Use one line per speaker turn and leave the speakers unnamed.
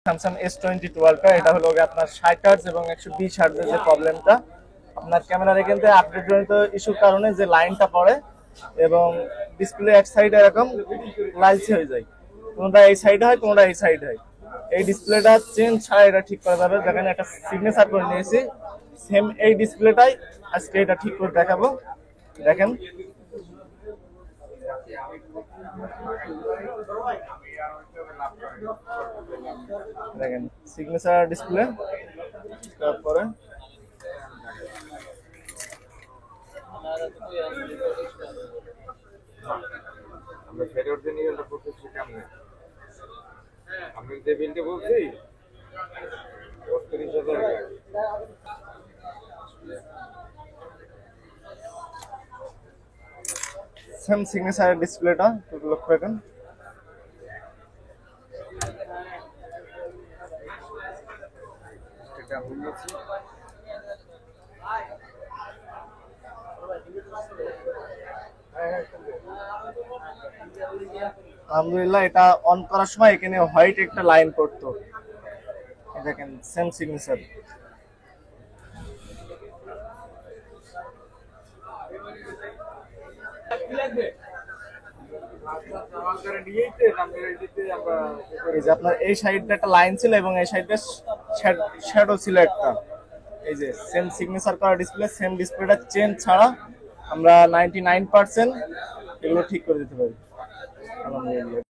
Samsung S22 ultra. এটা হলো আপনার 60 হার্টজ এবং 120 হার্টজের যে প্রবলেমটা আপনার ক্যামেরার এখানে আপডেট জনিত ইস্যুর কারণে যে লাইনটা পড়ে এবং ডিসপ্লে এক সাইডে এরকম লালচে হয়ে যায়, কোনোটা এই সাইডে হয় কোনোটা এই সাইডে হয়। এই ডিসপ্লেটা চেঞ্জ ছাড়া এটা ঠিক করা যাবে। দেখেন একটা সিগনেচার করে নিয়েছি, সেম এই ডিসপ্লেটাই আজকে এটা ঠিক করে দেখাবো। দেখেন দেখেন সিগনেচার ডিসপ্লে, তারপরে
আমরা ফেরত দিয়ে নিয়ে এটা প্রসেস কেমন আমি যে বিলটা বলছি ৩২,০০০
সেম সিগনেচার ডিসপ্লেটা একটু লক্ষ্য রাখেন।
এটা বলেছি
আলহামদুলিল্লাহ, এটা অন করার সময় এখানে হোয়াইট একটা লাইন পড়তো, দেখেন সেম সিগনেচার। এই যে আপনার এই সাইডটা একটা লাইন ছিল এবং এই সাইডে শ্যাডো ছিল একটা। এই যে সেম সিগনেচার করা ডিসপ্লে, সেম ডিসপ্লেটা চেঞ্জ ছাড়া আমরা 99% এগুলো ঠিক করে দিতে পারি। আলহামদুলিল্লাহ।